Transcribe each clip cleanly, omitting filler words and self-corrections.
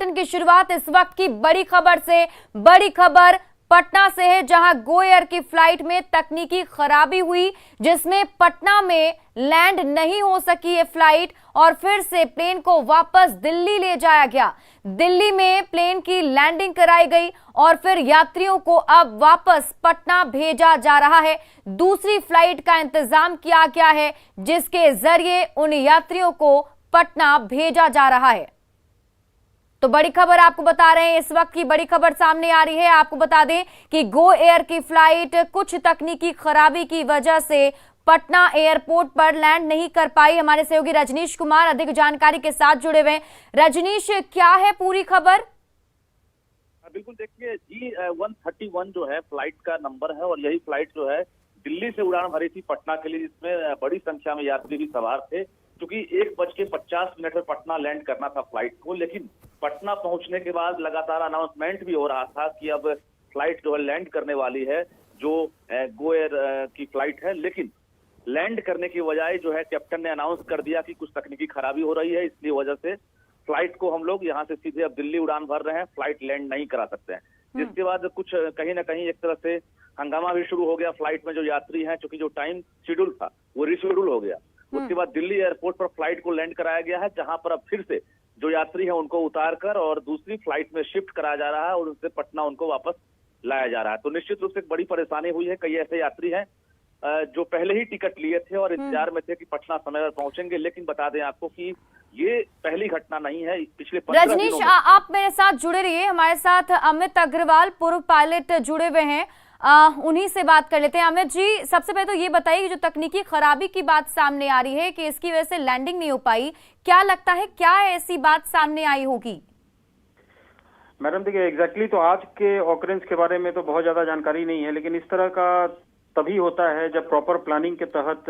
Bulletin की शुरुआत इस वक्त की बड़ी खबर से। बड़ी खबर पटना से है, जहां गो एयर की फ्लाइट में तकनीकी खराबी हुई, जिसमें पटना में लैंड नहीं हो सकी ये फ्लाइट और फिर से प्लेन को वापस दिल्ली ले जाया गया। दिल्ली में प्लेन की लैंडिंग कराई गई और फिर यात्रियों को अब वापस पटना भेजा जा रहा है। दूसरी फ्लाइट का इंतजाम किया गया है, जिसके जरिए उन यात्रियों को पटना भेजा जा रहा है। तो बड़ी खबर आपको बता रहे हैं, इस वक्त की बड़ी खबर सामने आ रही है। आपको बता दें कि गो एयर की फ्लाइट कुछ तकनीकी खराबी की वजह से पटना एयरपोर्ट पर लैंड नहीं कर पाई। हमारे सहयोगी रजनीश कुमार अधिक जानकारी के साथ जुड़े हुए हैं। रजनीश, क्या है पूरी खबर? बिल्कुल, देखिए G131 जो है फ्लाइट का नंबर है और यही फ्लाइट जो है दिल्ली से उड़ान भरी थी पटना के लिए, जिसमें बड़ी संख्या में यात्री भी सवार थे। क्योंकि 1:50 पर पटना लैंड करना था फ्लाइट को, लेकिन पटना पहुंचने के बाद लगातार अनाउंसमेंट भी हो रहा था कि अब फ्लाइट जो है लैंड करने वाली है, जो गो एयर की फ्लाइट है। लेकिन लैंड करने की बजाय जो है कैप्टन ने अनाउंस कर दिया कि कुछ तकनीकी खराबी हो रही है, इसलिए वजह से फ्लाइट को हम लोग यहाँ से सीधे अब दिल्ली उड़ान भर रहे हैं, फ्लाइट लैंड नहीं करा सकते हैं। जिसके बाद कुछ कहीं ना कहीं एक तरह से हंगामा भी शुरू हो गया फ्लाइट में जो यात्री हैं, क्योंकि जो टाइम शेड्यूल था वो रिशेड्यूल हो गया। उसके बाद दिल्ली एयरपोर्ट पर फ्लाइट को लैंड कराया गया है, जहां पर अब फिर से जो यात्री हैं उनको उतार कर और दूसरी फ्लाइट में शिफ्ट कराया जा रहा है और उससे पटना उनको वापस लाया जा रहा है। तो निश्चित रूप से एक बड़ी परेशानी हुई है। कई ऐसे यात्री हैं जो पहले ही टिकट लिए थे और इंतजार में थे कि पटना समय पर पहुंचेंगे, लेकिन बता दें आपको कि ये पहली घटना नहीं है। पिछले 15 दिनों में रजनीश, आप मेरे साथ जुड़े रहिए। हमारे साथ अमित अग्रवाल, पूर्व पायलट, जुड़े हुए हैं। उन्हीं से बात कर लेते हैं। अमित जी, सबसे पहले तो ये बताइए कि जो तकनीकी खराबी की बात सामने आ रही है कि इसकी वजह से लैंडिंग नहीं हो पाई, क्या लगता है क्या ऐसी बात सामने आई होगी? मैडम देखिए, एग्जैक्टली तो आज के ऑकरेंस के बारे में तो बहुत ज्यादा जानकारी नहीं है, लेकिन इस तरह का तभी होता है जब प्रॉपर प्लानिंग के तहत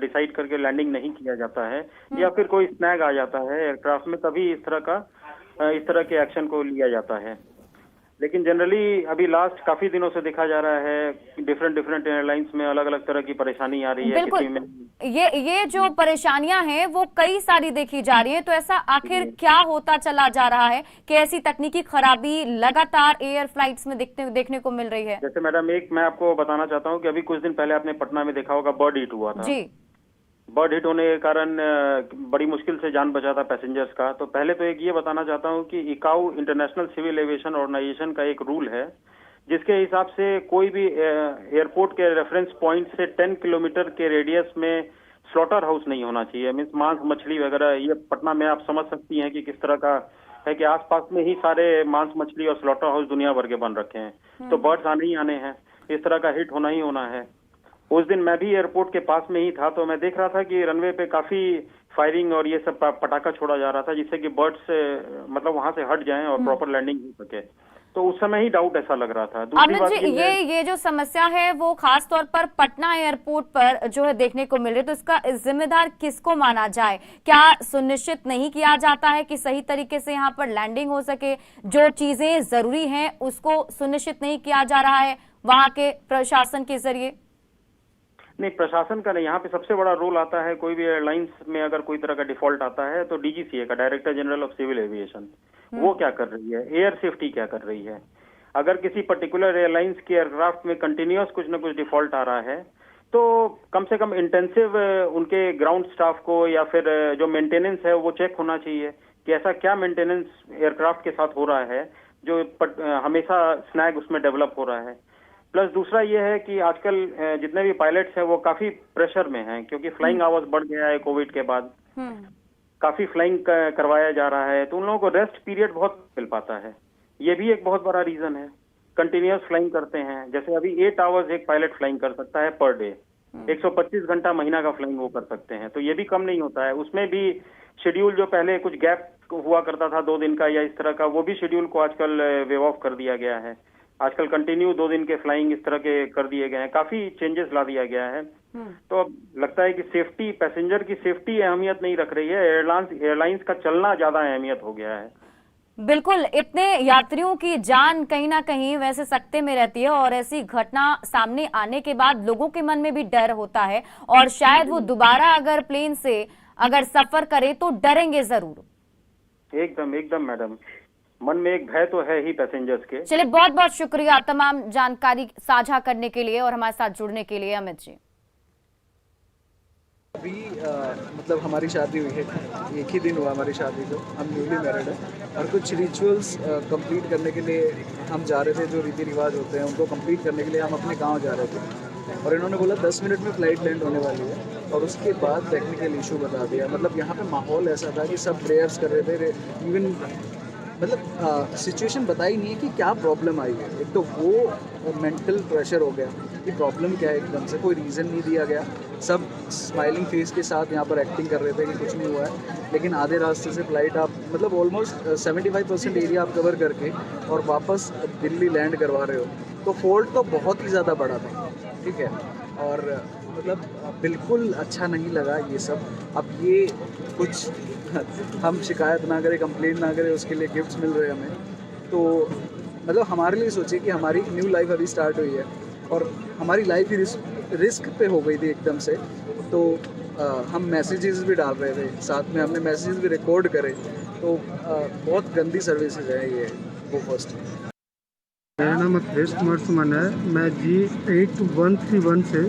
डिसाइड करके लैंडिंग नहीं किया जाता है या फिर कोई स्नैग आ जाता है एयरक्राफ्ट में, तभी इस तरह के एक्शन को लिया जाता है। लेकिन जनरली अभी लास्ट काफी दिनों से देखा जा रहा है कि डिफरेंट एयरलाइंस में अलग अलग तरह की परेशानी आ रही है। किसी में ये जो परेशानियां हैं वो कई सारी देखी जा रही है। तो ऐसा आखिर क्या होता चला जा रहा है कि ऐसी तकनीकी खराबी लगातार एयर फ्लाइट्स में देखने को मिल रही है? जैसे मैडम, एक मैं आपको बताना चाहता हूँ कि अभी कुछ दिन पहले आपने पटना में देखा होगा बर्ड हिट हुआ था जी। बर्ड हिट होने के कारण बड़ी मुश्किल से जान बचा था पैसेंजर्स का। तो पहले तो एक ये बताना चाहता हूँ कि इकाऊ इंटरनेशनल सिविल एविएशन ऑर्गेनाइजेशन का एक रूल है, जिसके हिसाब से कोई भी एयरपोर्ट के रेफरेंस पॉइंट से 10 किलोमीटर के रेडियस में स्लॉटर हाउस नहीं होना चाहिए। मीन्स मांस मछली वगैरह, ये पटना में आप समझ सकती हैं कि किस तरह का है कि आसपास में ही सारे मांस मछली और स्लॉटर हाउस दुनिया भर के बन रखे हैं। तो बर्ड्स आने ही आने हैं, इस तरह का हिट होना ही होना है। उस दिन मैं भी एयरपोर्ट के पास में ही था, तो मैं देख रहा था कि रनवे पे काफी फायरिंग और ये सब पटाखा छोड़ा जा रहा था, जिससे कि बर्ड्स मतलब वहां से हट जाएं और प्रॉपर लैंडिंग हो सके। तो उस समय ही डाउट ऐसा लग रहा था। अमित जी, ये जो समस्या है वो खास तौर पर पटना एयरपोर्ट पर जो है देखने को मिल रही है, तो इसका जिम्मेदार किसको माना जाए? क्या सुनिश्चित नहीं किया जाता है कि सही तरीके से यहाँ पर लैंडिंग हो सके? जो चीजें जरूरी हैं उसको सुनिश्चित नहीं किया जा रहा है वहां के प्रशासन के जरिए? नहीं, प्रशासन का नहीं, यहाँ पे सबसे बड़ा रोल आता है कोई भी एयरलाइंस में अगर कोई तरह का डिफॉल्ट आता है तो डीजीसीए का, director general of civil aviation, वो क्या कर रही है, एयर सेफ्टी क्या कर रही है। अगर किसी पर्टिकुलर एयरलाइंस के एयरक्राफ्ट में कंटिन्यूअस कुछ न कुछ डिफॉल्ट आ रहा है तो कम से कम इंटेंसिव उनके ग्राउंड स्टाफ को या फिर जो मेंटेनेंस है वो चेक होना चाहिए कि ऐसा क्या मेंटेनेंस एयरक्राफ्ट के साथ हो रहा है जो हमेशा स्नैग उसमें डेवलप हो रहा है। प्लस दूसरा ये है कि आजकल जितने भी पायलट्स हैं वो काफी प्रेशर में हैं, क्योंकि फ्लाइंग आवर्स बढ़ गया है कोविड के बाद, काफी फ्लाइंग करवाया जा रहा है, तो उन लोगों को रेस्ट पीरियड बहुत मिल पाता है। ये भी एक बहुत बड़ा रीजन है। कंटिन्यूअस फ्लाइंग करते हैं, जैसे अभी 8 आवर्स एक पायलट फ्लाइंग कर सकता है पर डे, 125 घंटा महीना का फ्लाइंग वो कर सकते हैं, तो ये भी कम नहीं होता है। उसमें भी शेड्यूल जो पहले कुछ गैप हुआ करता था 2 दिन का या इस तरह का, वो भी शेड्यूल को आजकल वेव ऑफ कर दिया गया है। आजकल कंटिन्यू 2 दिन के फ्लाइंग इस तरह के कर दिए गए हैं, काफी चेंजेस ला दिया गया है। तो अब लगता है कि सेफ्टी, पैसेंजर की सेफ्टी अहमियत नहीं रख रही है, एयरलाइंस का चलना ज्यादा अहमियत हो गया है। बिल्कुल, इतने यात्रियों की जान कहीं ना कहीं वैसे सकते में रहती है और ऐसी घटना सामने आने के बाद लोगों के मन में भी डर होता है और शायद वो दोबारा अगर प्लेन से अगर सफर करे तो डरेंगे जरूर। एकदम एकदम मैडम, मन में एक भय तो है ही पैसेंजर्स के। चलिए, बहुत बहुत शुक्रिया तमाम जानकारी साझा करने के लिए और हमारे साथ जुड़ने के लिए अमित जी। अभी मतलब हमारी शादी हुई है, एक ही दिन हुआ हमारी शादी को, हम न्यूली मैरिड हैं और कुछ रिचुअल्स कंप्लीट करने के लिए हम जा रहे थे। जो रीति रिवाज होते हैं उनको कंप्लीट करने के लिए हम अपने गांव जा रहे थे और इन्होंने बोला 10 मिनट में फ़्लाइट लैंड होने वाली है और उसके बाद टेक्निकल इशू बता दिया। मतलब यहाँ पे माहौल ऐसा था कि सब प्रेयर्स कर रहे थे, इवन मतलब सिचुएशन बताई नहीं है कि क्या प्रॉब्लम आई है। एक तो वो मेंटल प्रेशर हो गया कि प्रॉब्लम क्या है, एकदम से कोई रीज़न नहीं दिया गया। सब स्माइलिंग फेस के साथ यहाँ पर एक्टिंग कर रहे थे कि कुछ नहीं हुआ है, लेकिन आधे रास्ते से फ़्लाइट आप मतलब ऑलमोस्ट 75% एरिया आप कवर करके और वापस दिल्ली लैंड करवा रहे हो, तो फॉल्ट तो बहुत ही ज़्यादा बड़ा था, ठीक है। और मतलब बिल्कुल अच्छा नहीं लगा ये सब। अब ये कुछ हम शिकायत ना करें, कंप्लेंट ना करें, उसके लिए गिफ्ट्स मिल रहे हैं हमें, तो मतलब हमारे लिए सोचिए कि हमारी न्यू लाइफ अभी स्टार्ट हुई है और हमारी लाइफ ही रिस्क पे हो गई थी एकदम से। तो हम मैसेजेस भी डाल रहे थे, साथ में हमने मैसेजेस भी रिकॉर्ड करे, तो बहुत गंदी सर्विसेज है ये वो फर्स्ट। मेरा नाम अखिलेश कुमार सुमन है। मैं G8131 से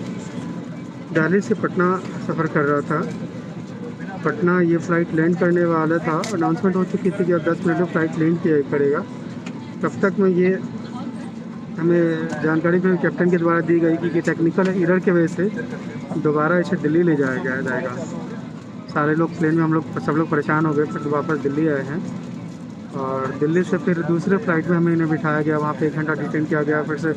दिल्ली से पटना सफ़र कर रहा था। पटना ये फ़्लाइट लैंड करने वाला था, अनाउंसमेंट हो चुकी थी कि अब 10 मिनट में फ़्लाइट लैंड किया करेगा। तब तक में ये हमें जानकारी फिर कैप्टन के द्वारा दी गई कि टेक्निकल एरर की वजह से दोबारा इसे दिल्ली ले जाया जाएगा। सारे लोग प्लेन में सब लोग परेशान हो गए, फिर वापस दिल्ली आए हैं और दिल्ली से फिर दूसरे फ़्लाइट में हमें इन्हें बिठाया गया। वहाँ पे 1 घंटा डिटेन किया गया, फिर से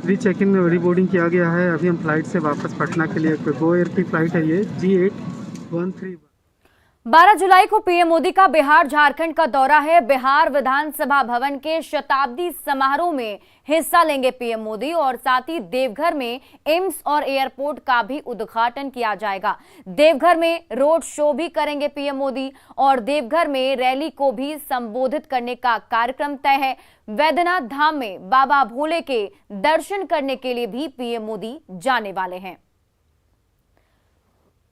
री में रीबोर्डिंग किया गया है। अभी हम फ़्लाइट से वापस पटना के लिए, गो एयर की फ़्लाइट है ये G8131। 12 जुलाई को पीएम मोदी का बिहार झारखंड का दौरा है। बिहार विधानसभा भवन के शताब्दी समारोह में हिस्सा लेंगे पीएम मोदी और साथ ही देवघर में एम्स और एयरपोर्ट का भी उद्घाटन किया जाएगा। देवघर में रोड शो भी करेंगे पीएम मोदी और देवघर में रैली को भी संबोधित करने का कार्यक्रम तय है। वैद्यनाथ धाम में बाबा भोले के दर्शन करने के लिए भी पीएम मोदी जाने वाले हैं।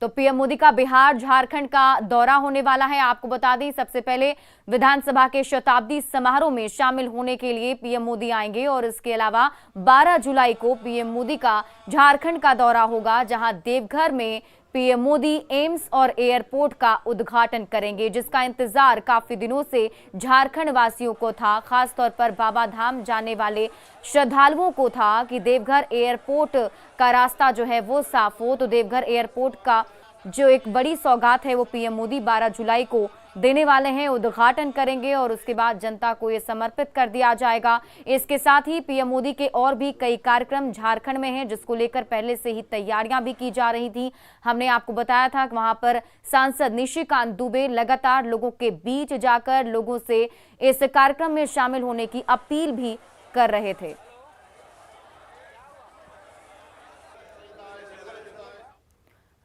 तो पीएम मोदी का बिहार झारखंड का दौरा होने वाला है। आपको बता दें, सबसे पहले विधानसभा के शताब्दी समारोह में शामिल होने के लिए पीएम मोदी आएंगे और इसके अलावा 12 जुलाई को पीएम मोदी का झारखंड का दौरा होगा, जहां देवघर में पीएम मोदी एम्स और एयरपोर्ट का उद्घाटन करेंगे, जिसका इंतजार काफी दिनों से झारखंड वासियों को था। खासतौर पर बाबा धाम जाने वाले श्रद्धालुओं को था कि देवघर एयरपोर्ट का रास्ता जो है वो साफ हो। तो देवघर एयरपोर्ट का जो एक बड़ी सौगात है वो पीएम मोदी 12 जुलाई को देने वाले हैं, उद्घाटन करेंगे और उसके बाद जनता को ये समर्पित कर दिया जाएगा। इसके साथ ही पीएम मोदी के और भी कई कार्यक्रम झारखंड में हैं, जिसको लेकर पहले से ही तैयारियां भी की जा रही थी। हमने आपको बताया था कि वहां पर सांसद निशिकांत दुबे लगातार लोगों के बीच जाकर लोगों से इस कार्यक्रम में शामिल होने की अपील भी कर रहे थे।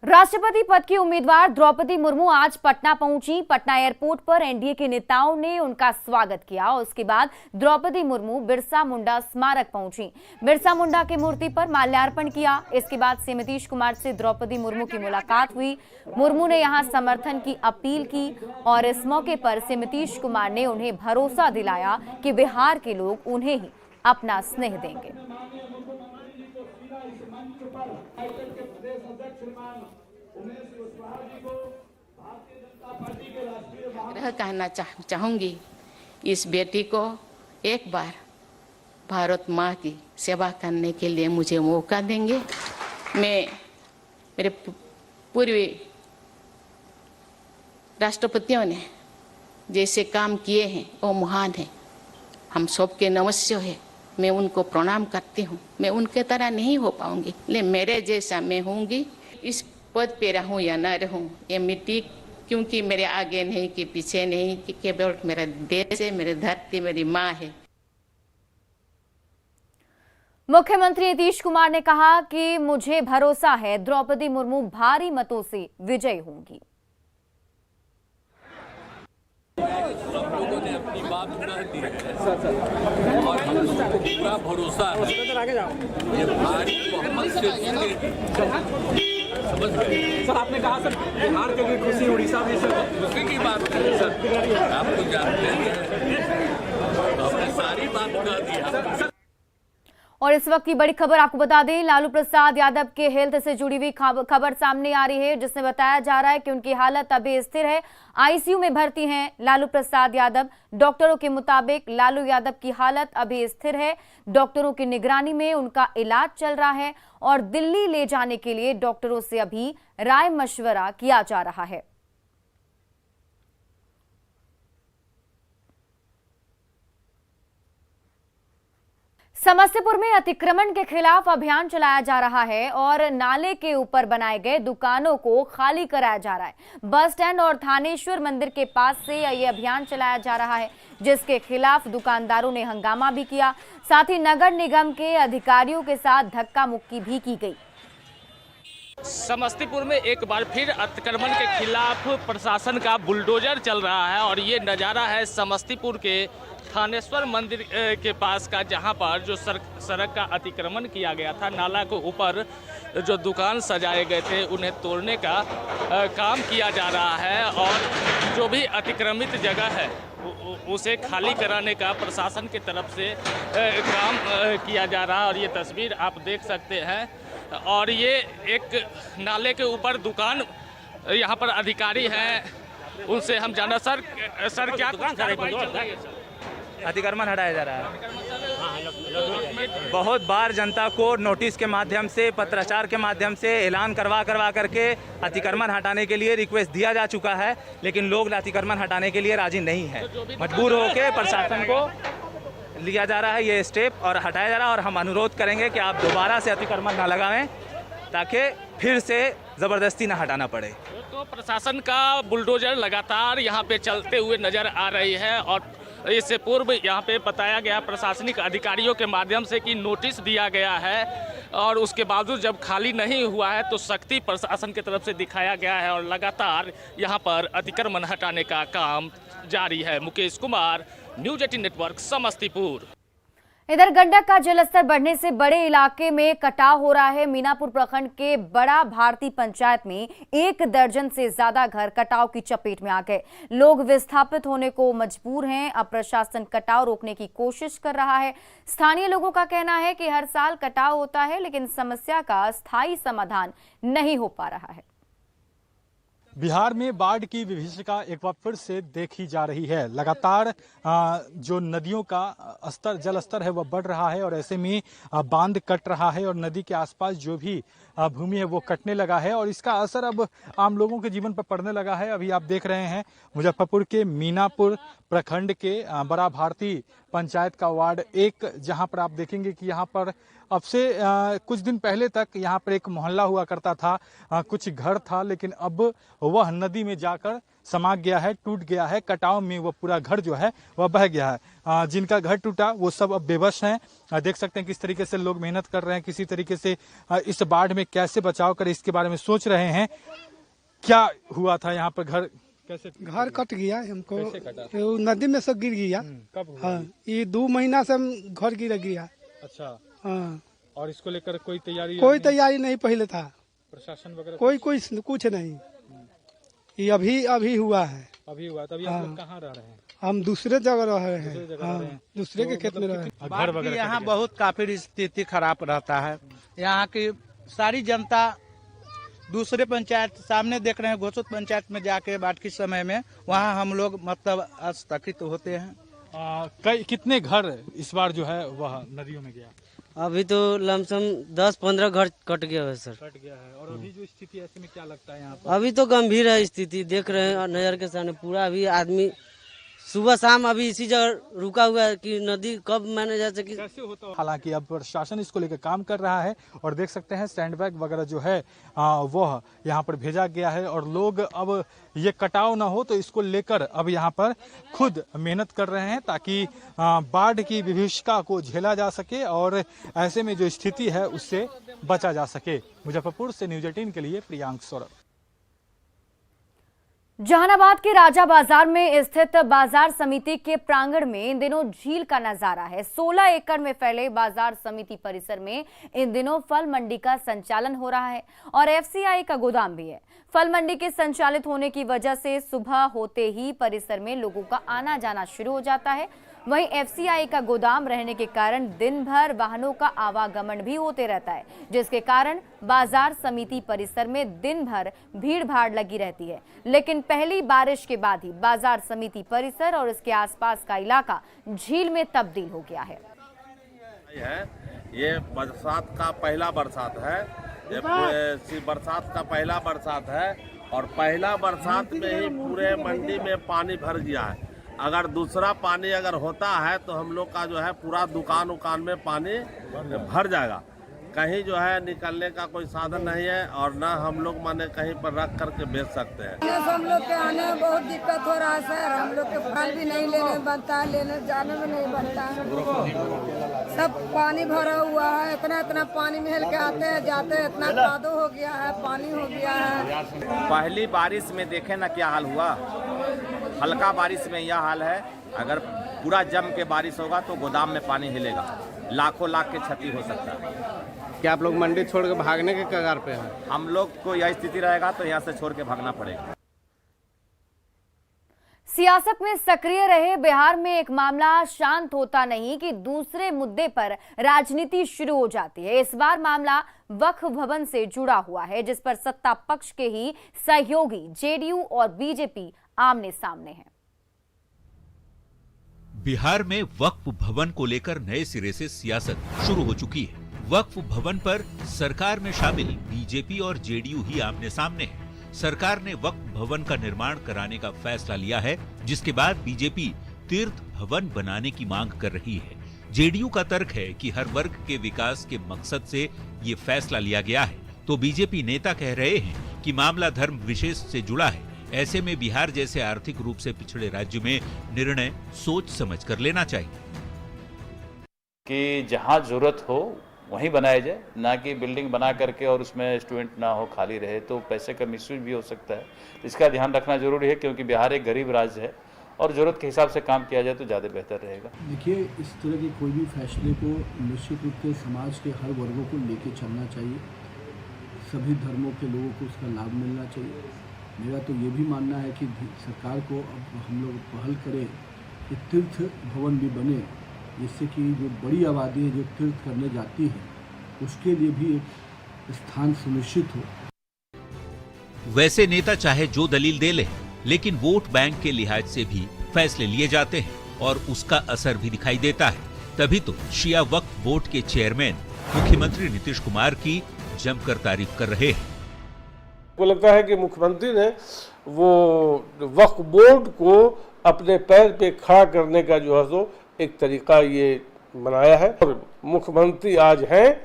राष्ट्रपति पद की उम्मीदवार द्रौपदी मुर्मू आज पटना पहुंची। पटना एयरपोर्ट पर एनडीए के नेताओं ने उनका स्वागत किया। उसके बाद द्रौपदी मुर्मू बिरसा मुंडा स्मारक पहुंची, बिरसा मुंडा की मूर्ति पर माल्यार्पण किया। इसके बाद से नीतीश कुमार से द्रौपदी मुर्मू की मुलाकात हुई। मुर्मू ने यहां समर्थन की अपील की और इस मौके पर से नीतीश कुमार ने उन्हें भरोसा दिलाया कि बिहार के लोग उन्हें ही अपना स्नेह देंगे। कहना चाहूंगी, इस बेटी को एक बार भारत माँ की सेवा करने के लिए मुझे मौका देंगे। मेरे पूर्वी राष्ट्रपतियों ने जैसे काम किए हैं वो महान है, हम सबके नमस्य है। मैं उनको प्रणाम करती हूँ। मैं उनके तरह नहीं हो पाऊंगी, लेकिन मेरे जैसा मैं होंगी। इस पद पे रहूं या न रहूं, ये मिट्टी क्योंकि मेरे आगे नहीं कि पीछे नहीं, कि केवल मेरा देश है, मेरी धरती मेरी माँ है। मुख्यमंत्री नीतीश कुमार ने कहा कि मुझे भरोसा है द्रौपदी मुर्मू भारी मतों से विजयी होंगी। हम लोगों ने अपनी बात कह दी और हम लोगों को पूरा भरोसा है ये भारी बहुमत से समझ गए। सर आपने कहा सर बिहार के लिए खुशी, उड़ीसा भी खुशी की बात करें सर, आप तो जानते हैं, आपने सारी बात कह दिया। और इस वक्त की बड़ी खबर आपको बता दें, लालू प्रसाद यादव के हेल्थ से जुड़ी हुई खबर सामने आ रही है, जिसमें बताया जा रहा है कि उनकी हालत अभी स्थिर है। आईसीयू में भर्ती हैं लालू प्रसाद यादव। डॉक्टरों के मुताबिक लालू यादव की हालत अभी स्थिर है। डॉक्टरों की निगरानी में उनका इलाज चल रहा है और दिल्ली ले जाने के लिए डॉक्टरों से अभी राय मशवरा किया जा रहा है। समस्तीपुर में अतिक्रमण के खिलाफ अभियान चलाया जा रहा है और नाले के ऊपर बनाए गए दुकानों को खाली कराया जा रहा है। बस स्टैंड और थानेश्वर मंदिर के पास से ये अभियान चलाया जा रहा है, जिसके खिलाफ दुकानदारों ने हंगामा भी किया। साथ ही नगर निगम के अधिकारियों के साथ धक्का मुक्की भी की गई। समस्तीपुर में एक बार फिर अतिक्रमण के खिलाफ प्रशासन का बुलडोजर चल रहा है और ये नज़ारा है समस्तीपुर के थानेश्वर मंदिर के पास का, जहां पर जो सड़क का अतिक्रमण किया गया था, नाला को ऊपर जो दुकान सजाए गए थे उन्हें तोड़ने का काम किया जा रहा है और जो भी अतिक्रमित जगह है उसे खाली कराने का प्रशासन की तरफ से काम किया जा रहा है। और ये तस्वीर आप देख सकते हैं। और ये एक नाले के ऊपर दुकान, यहाँ पर अधिकारी हैं, उनसे हम जाना। सर क्या अतिक्रमण हटाया जा रहा है? बहुत बार जनता को नोटिस के माध्यम से, पत्राचार के माध्यम से ऐलान करवा करके अतिक्रमण हटाने के लिए रिक्वेस्ट दिया जा चुका है, लेकिन लोग अतिक्रमण हटाने के लिए राजी नहीं है। मजबूर होकर प्रशासन को लिया जा रहा है ये स्टेप और हटाया जा रहा है। और हम अनुरोध करेंगे कि आप दोबारा से अतिक्रमण न लगावें ताकि फिर से ज़बरदस्ती न हटाना पड़े। तो प्रशासन का बुलडोजर लगातार यहाँ पे चलते हुए नजर आ रही है और इससे पूर्व यहाँ पे बताया गया प्रशासनिक अधिकारियों के माध्यम से कि नोटिस दिया गया है और उसके बावजूद जब खाली नहीं हुआ है तो सख्ती प्रशासन की तरफ से दिखाया गया है और लगातार यहाँ पर अतिक्रमण हटाने का काम जारी है। Mukesh Kumar, news 18 network, Samastipur. इधर गंडक का जलस्तर बढ़ने से बड़े इलाके में कटाव हो रहा है। मीनापुर प्रखंड के बड़ा भारती पंचायत में 1 दर्जन से ज्यादा घर कटाव की चपेट में आ गए। लोग विस्थापित होने को मजबूर हैं। अब प्रशासन कटाव रोकने की कोशिश कर रहा है। स्थानीय लोगों का कहना है कि हर साल कटाव होता है, लेकिन समस्या का स्थायी समाधान नहीं हो पा रहा है। बिहार में बाढ़ की विभीषिका एक बार फिर से देखी जा रही है। लगातार जो नदियों का जल स्तर है वह बढ़ रहा है और ऐसे में बांध कट रहा है और नदी के आसपास जो भी भूमि है वो कटने लगा है और इसका असर अब आम लोगों के जीवन पर पड़ने लगा है। अभी आप देख रहे हैं मुजफ्फरपुर के मीनापुर प्रखंड के बड़ा भारती पंचायत का वार्ड 1, जहां पर आप देखेंगे कि यहाँ पर अब से कुछ दिन पहले तक यहाँ पर एक मोहल्ला हुआ करता था, कुछ घर था, लेकिन अब वह नदी में जाकर समा गया है, टूट गया है। कटाव में वह पूरा घर जो है वह बह गया है। जिनका घर टूटा वो सब अब बेबस हैं। देख सकते हैं किस तरीके से लोग मेहनत कर रहे हैं, किसी तरीके से इस बाढ़ में कैसे बचाव करें इसके बारे में सोच रहे हैं। क्या हुआ था यहाँ पर? घर कट गया हमको, नदी में सब गिर गया। कब? हाँ, ये 2 महीना से हम घर गिर गया। अच्छा। हाँ। और इसको लेकर कोई तैयारी नहीं पहले था, प्रशासन वगैरह कोई कुछ नहीं। ये अभी हुआ है। तभी आप लोग कहाँ रह रहे हैं? हम दूसरे जगह रह रहे हैं। हाँ, दूसरे के खेत में रह रहे हैं। घर वगैरह यहाँ बहुत काफी स्थिति खराब रहता है। यहाँ की सारी जनता दूसरे पंचायत सामने देख रहे हैं, घोषित पंचायत में जाके बाढ़ के समय में वहाँ हम लोग मतलब आस्थगित होते हैं। कितने घर इस बार जो है वह नदियों में गया? अभी तो लमसम 10-15 घर कट गया है सर। कट गया है। और अभी जो स्थिति ऐसे में क्या लगता है यहाँ पर? अभी तो गंभीर है स्थिति, देख रहे हैं नजर के सामने पूरा। अभी आदमी सुबह शाम अभी इसी जगह रुका हुआ है कि नदी कब मैनेज जा सके, कैसे होता। हालांकि अब प्रशासन इसको लेकर काम कर रहा है और देख सकते हैं सैंड बैग वगैरह जो है वह यहाँ पर भेजा गया है और लोग अब ये कटाव ना हो तो इसको लेकर अब यहाँ पर खुद मेहनत कर रहे हैं ताकि बाढ़ की विभीषिका को झेला जा सके और ऐसे में जो स्थिति है उससे बचा जा सके। मुजफ्फरपुर से न्यूज 18 के लिए प्रियांक सौरभ। जहानाबाद के राजा बाजार में स्थित बाजार समिति के प्रांगण में इन दिनों झील का नजारा है। 16 एकड़ में फैले बाजार समिति परिसर में इन दिनों फल मंडी का संचालन हो रहा है और एफसीआई का गोदाम भी है। फल मंडी के संचालित होने की वजह से सुबह होते ही परिसर में लोगों का आना जाना शुरू हो जाता है। वहीं एफसीआई का गोदाम रहने के कारण दिन भर वाहनों का आवागमन भी होते रहता है, जिसके कारण बाजार समिति परिसर में दिन भर भीड़ भाड़ लगी रहती है। लेकिन पहली बारिश के बाद ही बाजार समिति परिसर और इसके आसपास का इलाका झील में तब्दील हो गया है। ये बरसात का पहला बरसात है, ये बरसात का पहला बरसात है और पहला बरसात में ही पूरे मंडी में पानी भर गया है। अगर दूसरा पानी अगर होता है तो हम लोग का जो है पूरा दुकान उकान में पानी भर जाएगा। कहीं जो है निकलने का कोई साधन नहीं है और ना हम लोग माने कहीं पर रख करके बेच सकते हैं। हम लोग के आने में बहुत दिक्कत हो रहा है सर। हम लोग के फल भी नहीं लेने बनता है, लेने जाने में नहीं बनता है। सब पानी भरा हुआ है, इतना पानी महल के आते हैं जाते हैं, इतना कादो हो गया है, पानी हो गया है। पहली बारिश में देखे ना क्या हाल हुआ, हल्का बारिश में यह हाल है। अगर पूरा जम के बारिश होगा तो गोदाम में पानी हिलेगा, लाखों लाख की क्षति हो सकता है। क्या आप लोग मंडी छोड़ के भागने के कगार पे हैं? हम लोग को यह स्थिति रहेगा तो यहाँ से छोड़ के भागना पड़ेगा। सियासत में सक्रिय रहे बिहार में एक मामला शांत होता नहीं कि दूसरे मुद्दे पर राजनीति शुरू हो जाती है। इस बार मामला वक्फ भवन से जुड़ा हुआ है, जिस पर सत्ता पक्ष के ही सहयोगी जेडीयू और बीजेपी आमने सामने हैं। बिहार में वक्फ भवन को लेकर नए सिरे से सियासत शुरू हो चुकी है। वक्फ भवन पर सरकार में शामिल बीजेपी और जेडीयू ही आमने सामने है। सरकार ने वक्फ भवन का निर्माण कराने का फैसला लिया है, जिसके बाद बीजेपी तीर्थ भवन बनाने की मांग कर रही है। जेडीयू का तर्क है कि हर वर्ग के विकास के मकसद से ये फैसला लिया गया है, तो बीजेपी नेता कह रहे हैं कि मामला धर्म विशेष से जुड़ा है। ऐसे में बिहार जैसे आर्थिक रूप से पिछड़े राज्य में निर्णय सोच समझ कर लेना चाहिए कि जहां जरूरत हो वहीं बनाया जाए, ना कि बिल्डिंग बना करके और उसमें स्टूडेंट ना हो, खाली रहे तो पैसे का मिसयूज भी हो सकता है। इसका ध्यान रखना जरूरी है, क्योंकि बिहार एक गरीब राज्य है और जरूरत के हिसाब से काम किया जाए तो ज़्यादा बेहतर रहेगा। देखिए, इस तरह के कोई भी फैसले को निश्चित रूप से समाज के हर वर्गों को लेके चलना चाहिए। सभी धर्मों के लोगों को उसका लाभ मिलना चाहिए। मेरा तो ये भी मानना है कि सरकार को अब हम लोग पहल करें कि तीर्थ भवन भी बने, जिससे कि जो बड़ी आबादी है जो तीर्थ करने जाती है उसके लिए भी एक स्थान सुनिश्चित हो। वैसे नेता चाहे जो दलील दे ले, लेकिन वोट बैंक के लिहाज से भी फैसले लिए जाते हैं और उसका असर भी दिखाई देता है। तभी तो शिया वक्फ बोर्ड के चेयरमैन मुख्यमंत्री नीतीश कुमार की जमकर तारीफ कर रहे हैं। को लगता है कि मुख्यमंत्री ने वो वक्फ बोर्ड को अपने पैर पे खड़ा करने का जो है सो एक तरीका ये बनाया है। और मुख्यमंत्री आज हैं,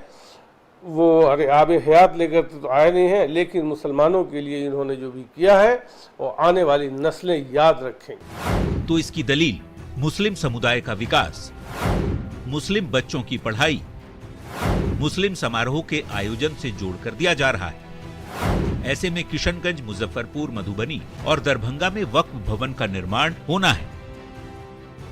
वो अरे आबे हयात लेकर तो आए नहीं हैं, लेकिन मुसलमानों के लिए इन्होंने जो भी किया है वो आने वाली नस्लें याद रखेंगी। तो इसकी दलील मुस्लिम समुदाय का विकास, मुस्लिम बच्चों की पढ़ाई, मुस्लिम समारोह के आयोजन से जोड़कर दिया जा रहा है। ऐसे में किशनगंज, मुजफ्फरपुर, मधुबनी और दरभंगा में वक्फ भवन का निर्माण होना है।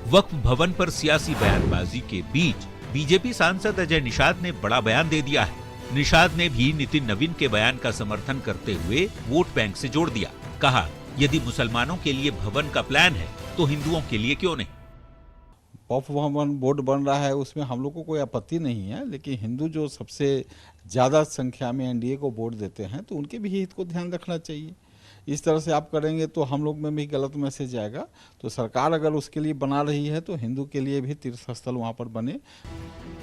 वक्फ भवन पर सियासी बयानबाजी के बीच बीजेपी सांसद अजय निषाद ने बड़ा बयान दे दिया है। निषाद ने भी नितिन नवीन के बयान का समर्थन करते हुए वोट बैंक से जोड़ दिया। कहा, यदि मुसलमानों के लिए भवन का प्लान है तो हिंदुओं के लिए क्यों नहीं। वक्फ भवन बोर्ड बन रहा है, उसमें हम लोग को कोई आपत्ति नहीं है, लेकिन हिंदू जो सबसे ज़्यादा संख्या में एनडीए को वोट देते हैं तो उनके भी हित को ध्यान रखना चाहिए। इस तरह से आप करेंगे तो हम लोग में भी गलत मैसेज आएगा। तो सरकार अगर उसके लिए बना रही है तो हिंदू के लिए भी तीर्थ स्थल वहाँ पर बने।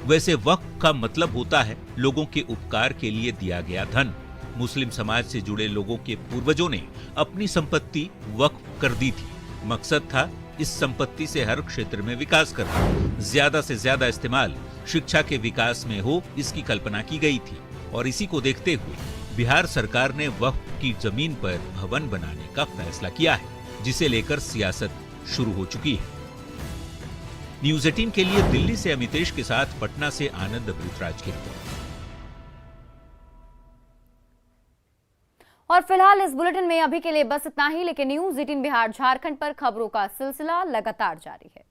वैसे वक्फ का मतलब होता है लोगों के उपकार के लिए दिया गया धन। मुस्लिम समाज से जुड़े लोगों के पूर्वजों ने अपनी संपत्ति वक्फ कर दी थी। मकसद था इस संपत्ति से हर क्षेत्र में विकास करना, ज्यादा से ज्यादा इस्तेमाल शिक्षा के विकास में हो, इसकी कल्पना की गई थी। और इसी को देखते हुए बिहार सरकार ने वक्फ की जमीन पर भवन बनाने का फैसला किया है, जिसे लेकर सियासत शुरू हो चुकी है। न्यूज़ 18 के लिए दिल्ली से अमितेश के साथ पटना से आनंद अमृतराज की रिपोर्ट। और फिलहाल इस बुलेटिन में अभी के लिए बस इतना ही, लेकिन न्यूज़ 18 बिहार झारखंड पर खबरों का सिलसिला लगातार जारी है।